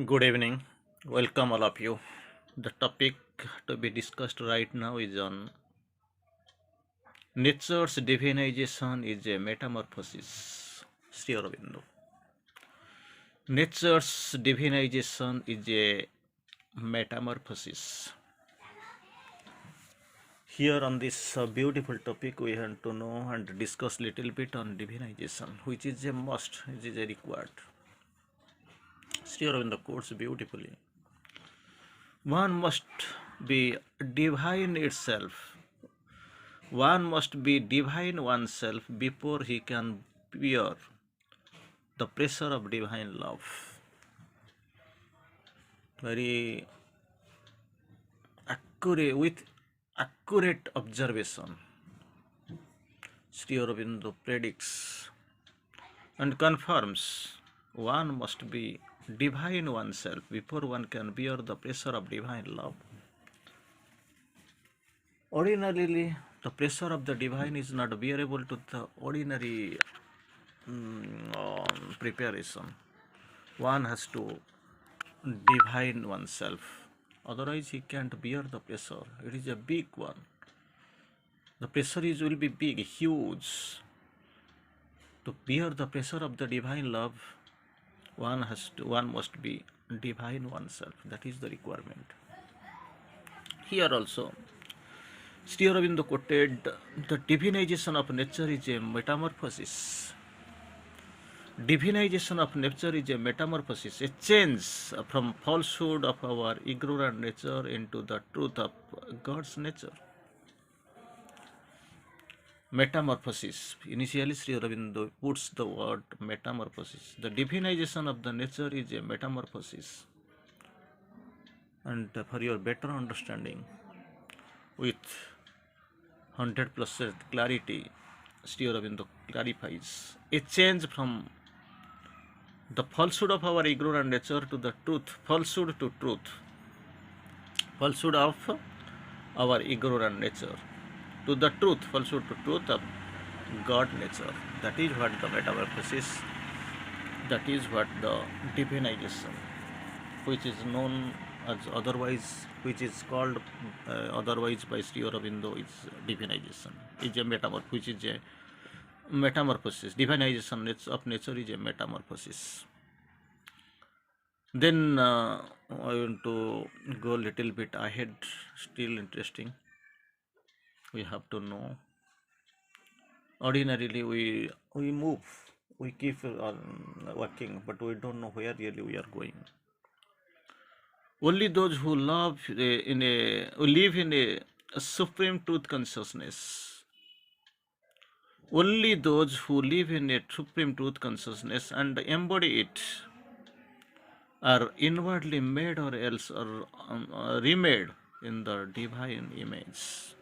Good evening. Welcome all of you. The topic to be discussed right now is on nature's divinization is a metamorphosis. Sri Aurobindo. Nature's divinization is a metamorphosis. Here on this beautiful topic, we want to know and discuss little bit on divinization, which is a must, which is a required. Sri Aurobindo quotes beautifully. One must be divine itself. One must be divine oneself before he can bear the pressure of divine love. Very accurate, with accurate observation, Sri Aurobindo predicts and confirms one must be divine oneself before one can bear the pressure of divine love. Ordinarily, the pressure of the divine is not bearable to the ordinary preparation. One has to divine oneself, otherwise he can't bear the pressure. It is a big one. The pressure will be big, huge. To bear the pressure of the divine love, one must be divine oneself. That is the requirement. Here also, Sri Aurobindo quoted, the divinization of nature is a metamorphosis. Divinization of nature is a metamorphosis, a change from falsehood of our ignorant nature into the truth of God's nature. Metamorphosis. Initially, Sri Aurobindo puts the word metamorphosis. The divinization of the nature is a metamorphosis. And for your better understanding, with 100% clarity, Sri Aurobindo clarifies a change from the falsehood of our ignorant nature to the truth, falsehood to truth, falsehood of our ignorant nature to the truth, falsehood to truth of God nature. That is what the metamorphosis, that is what the divinization, which is known as otherwise, which is called otherwise by Sri Aurobindo, is divinization, is a metamorphosis, which is a metamorphosis. Divinization of nature is a metamorphosis. Then I want to go a little bit ahead, still interesting. We have to know. Ordinarily, we move, we keep on working, but we don't know where really we are going. Only those who who live in a supreme truth consciousness. Only those who live in a supreme truth consciousness and embody it are inwardly made or else are remade in the divine image.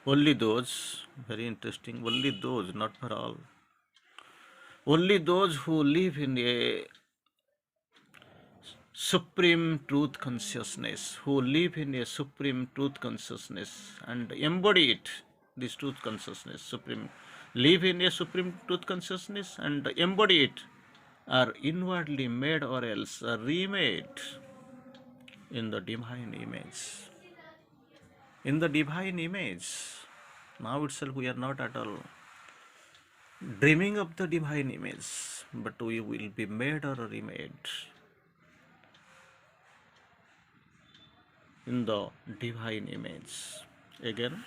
Only those, very interesting, only those, not for all. Only those who live in a supreme truth consciousness, who live in a supreme truth consciousness and embody it, this truth consciousness, supreme, live in a supreme truth consciousness and embody it, are inwardly made or else are remade in the divine image. In the divine image, now itself we are not at all dreaming of the divine image, but we will be made or remade in the divine image. Again,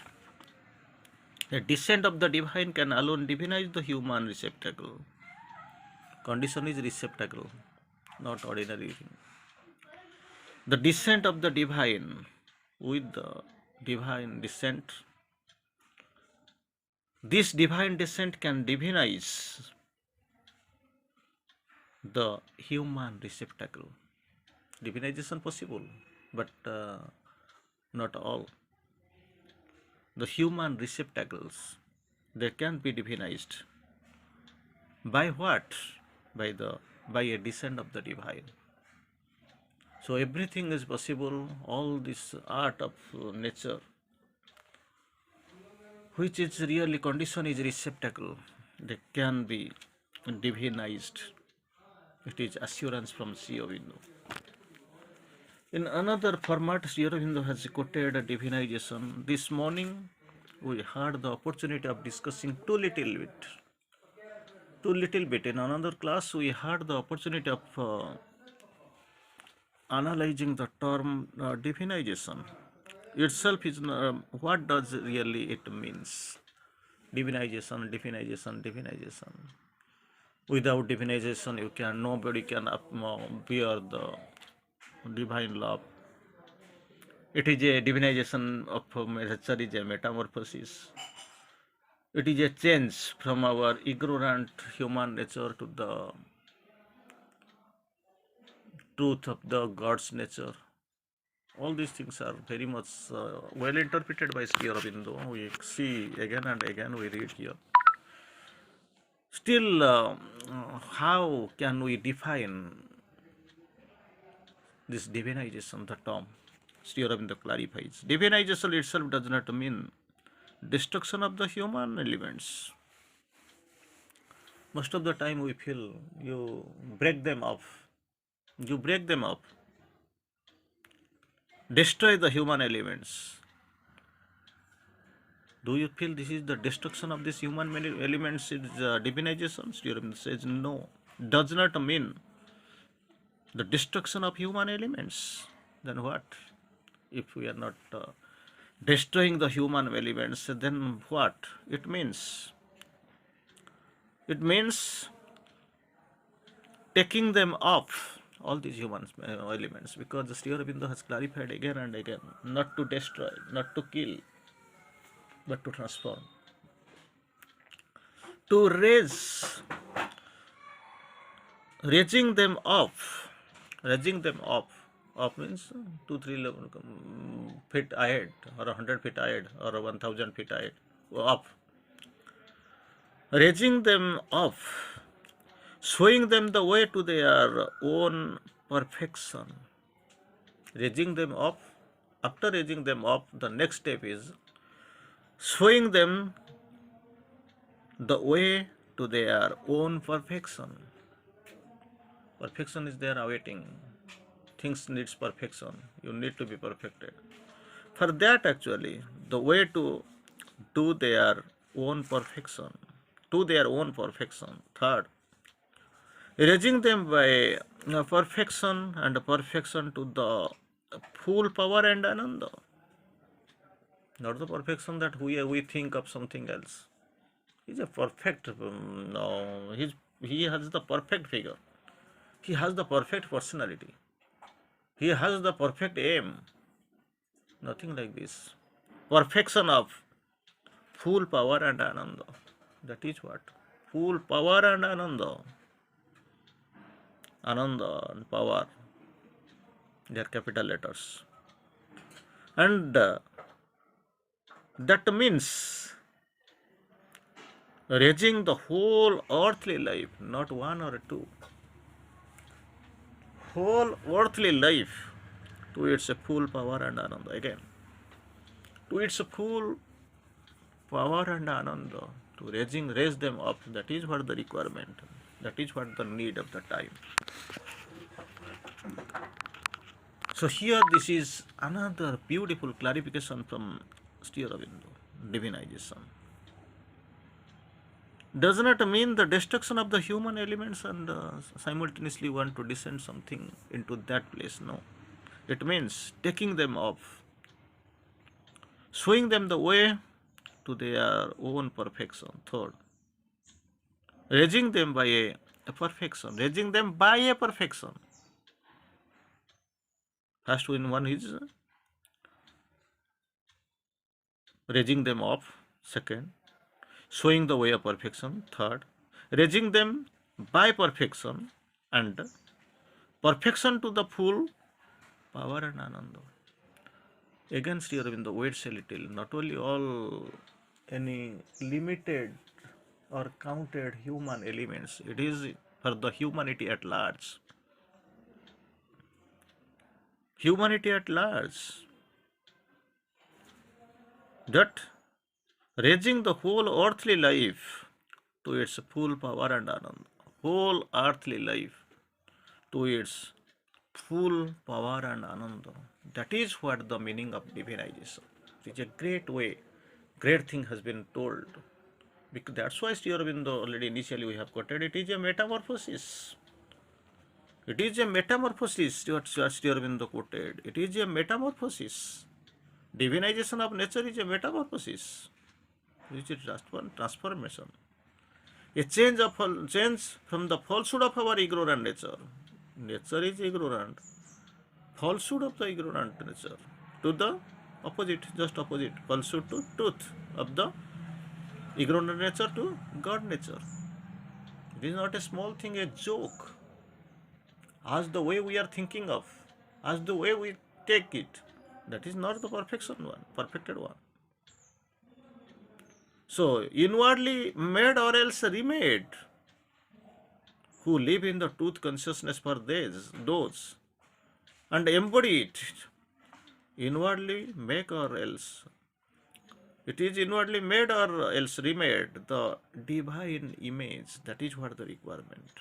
a descent of the divine can alone divinize the human receptacle. Condition is receptacle, not ordinary thing. The descent of the divine, with the divine descent, this divine descent can divinize the human receptacle. Divinization possible, but not all. The human receptacles, they can be divinized. By what? By a descent of the divine. So everything is possible. All this art of nature, which is really condition is receptacle, they can be divinized. It is assurance from Sri Aurobindo. In another format, Sri Aurobindo has quoted divinization. This morning, we had the opportunity of discussing too little bit. Too little bit. In another class, we had the opportunity of analyzing the term divinization. Itself is what does really it means. Divinization, divinization, divinization. Without divinization, nobody can bear the divine love. It is a divinization of nature is a metamorphosis. It is a change from our ignorant human nature to the truth of the God's nature. All these things are very much well interpreted by Sri Aurobindo. We see again and again, we read here. Still, how can we define this divinization, the term? Sri Aurobindo clarifies. Divinization itself does not mean destruction of the human elements. Most of the time we feel you break them off. You break them up, destroy the human elements. Do you feel this is the destruction of these human elements is divinization? Sri Aurobindo says no. Does not mean the destruction of human elements. Then what? If we are not destroying the human elements, then what? It means taking them off, all these human elements, because the Sri Aurobindo has clarified again and again, not to destroy, not to kill, but to transform. To raising them up means 2-3 feet ahead, or 100 feet ahead, or 1000 feet ahead, up. Raising them up, showing them the way to their own perfection. Raising them up, after raising them up, the next step is showing them the way to their own perfection. Perfection is there awaiting. Things needs perfection. You need to be perfected. For that, actually, the way to do their own perfection, to their own perfection. Third, raising them by perfection and perfection to the full power and ananda. Not the perfection that we think of something else. He's a perfect, no, he has the perfect figure. He has the perfect personality. He has the perfect aim. Nothing like this. Perfection of full power and ananda. That is what? Full power and ananda. Ananda and power. They are capital letters. And that means raising the whole earthly life, not one or two. Whole earthly life to its full power and ananda. Again, to its full power and ananda, to raise them up. That is what the requirement. That is what the need of the time. So here this is another beautiful clarification from Sri Aurobindo. Divinization does not mean the destruction of the human elements and simultaneously want to descend something into that place. No. It means taking them off, showing them the way to their own perfection. Third, raising them by a perfection, raising them by a perfection. First one is raising them up. Second, showing the way of perfection. Third, raising them by perfection and perfection to the full power and ananda. Again, Sri Aurobindo waits a little. Not only all any limited or counted human elements, it is for the humanity at large. Humanity at large. That raising the whole earthly life to its full power and ananda. Whole earthly life to its full power and ananda. That is what the meaning of divinization. It is a great way, great thing has been told. Because that's why Sri Aurobindo already initially we have quoted, it is a metamorphosis. It is a metamorphosis, what Sri Aurobindo quoted. It is a metamorphosis. Divinization of nature is a metamorphosis, which is just one transformation. A change from the falsehood of our ignorant nature. Nature is ignorant. Falsehood of the ignorant nature to the opposite, just opposite. Falsehood to truth of the ignorant nature to God nature. It is not a small thing, a joke. As the way we are thinking of, as the way we take it, that is not the perfected one. So, inwardly made or else remade, who live in the truth consciousness for those and embody it, inwardly make or else. It is inwardly made or else remade, the divine image. That is what the requirement.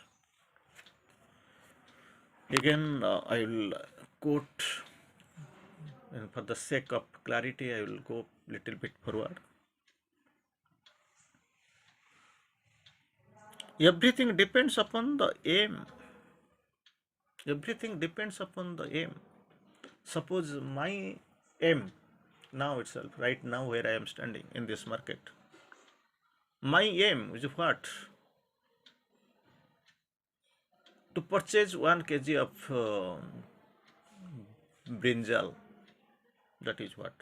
Again, I will quote, and for the sake of clarity, I will go little bit forward. Everything depends upon the aim. Everything depends upon the aim. Suppose my aim now itself, right now where I am standing in this market, my aim is what? To purchase 1 kg of brinjal. That is what.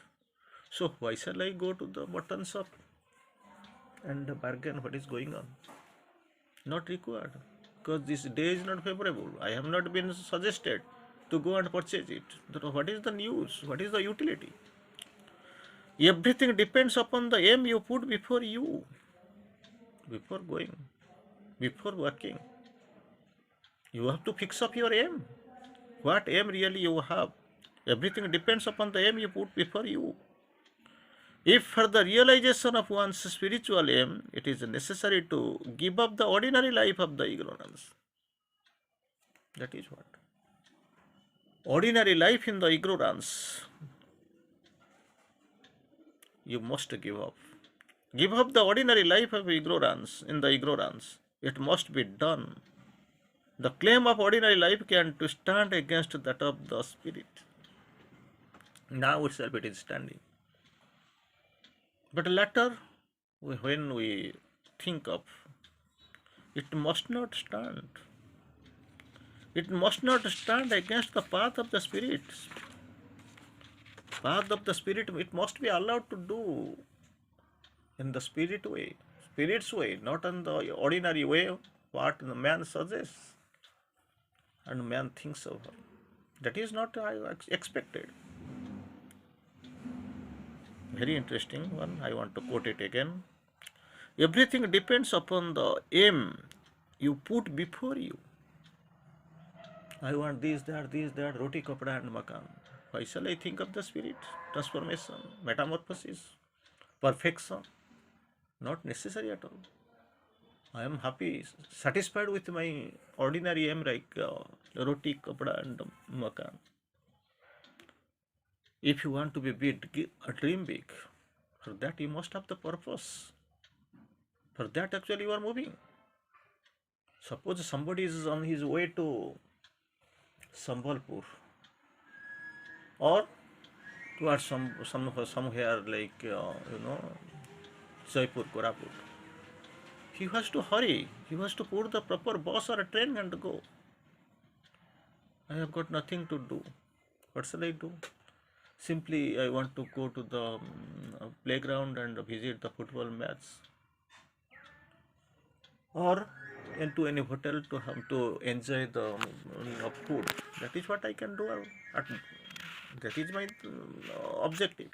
So why shall I go to the mutton shop and bargain what is going on? Not required, because this day is not favorable. I have not been suggested to go and purchase it. What is the news? What is the utility? Everything depends upon the aim you put before you, before going, before working. You have to fix up your aim. What aim really you have? Everything depends upon the aim you put before you. If for the realization of one's spiritual aim, it is necessary to give up the ordinary life of the ignorance. That is what. Ordinary life in the ignorance, you must give up. Give up the ordinary life of ignorance in the ignorance. It must be done. The claim of ordinary life can to stand against that of the spirit. Now itself it is standing. But later, when we think of, it must not stand. It must not stand against the path of the spirit. Path of the spirit, it must be allowed to do in the spirit's way, not in the ordinary way what the man suggests and man thinks of. That is not expected. Very interesting one. I want to quote it again. Everything depends upon the aim you put before you. I want this, that, roti, kapda, and makan. Why shall I think of the spirit? Transformation, metamorphosis, perfection? Not necessary at all. I am happy, satisfied with my ordinary aim like roti, kapda, and makan. If you want to be big, dream big. For that you must have the purpose. For that actually you are moving. Suppose somebody is on his way to Sambalpur or towards somewhere like Jaipur, Koraput. He has to hurry. He has to put the proper bus or a train and go. I have got nothing to do. What shall I do? Simply I want to go to the playground and visit the football match, or into any hotel to have to enjoy the food. That is what I can do. That is my objective.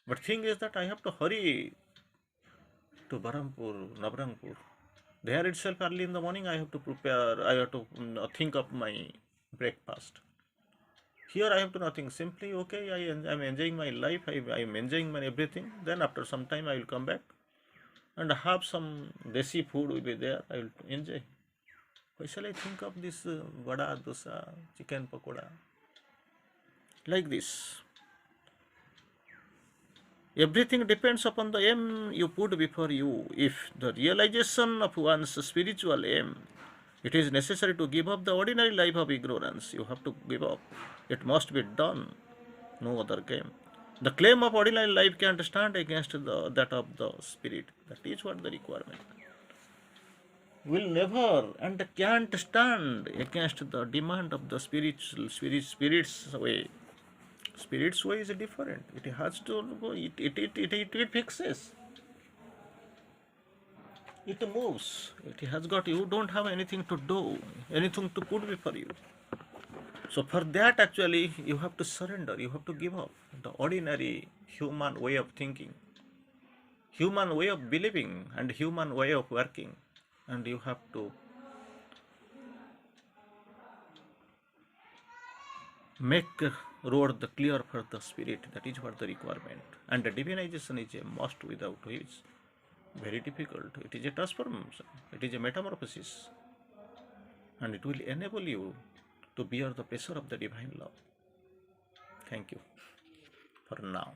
But thing is that I have to hurry to Barampur, Nabrangpur. There itself early in the morning I have to prepare, I have to think of my breakfast. Here I have to nothing, simply okay, I am enjoying my life, I am enjoying my everything. Then after some time I will come back and have some desi food will be there, I will enjoy. Why shall I think of this vada, dosa, chicken pakoda? Like this. Everything depends upon the aim you put before you. If the realization of one's spiritual aim, it is necessary to give up the ordinary life of ignorance. You have to give up. It must be done. No other game. The claim of ordinary life can't stand against that of the spirit. That is what the requirement. Will never and can't stand against the demand of the spirit's way. Spirit's way is different. It has to go. It fixes. It moves. It has got. You don't have anything to do, anything to put before you. So for that, actually, you have to surrender. You have to give up the ordinary human way of thinking, human way of believing, and human way of working, and you have to make road the clear for the spirit. That is what the requirement. And the divinization is a must, without which very difficult. It is a transformation. It is a metamorphosis, and it will enable you to bear the pressure of the divine love. Thank you for now.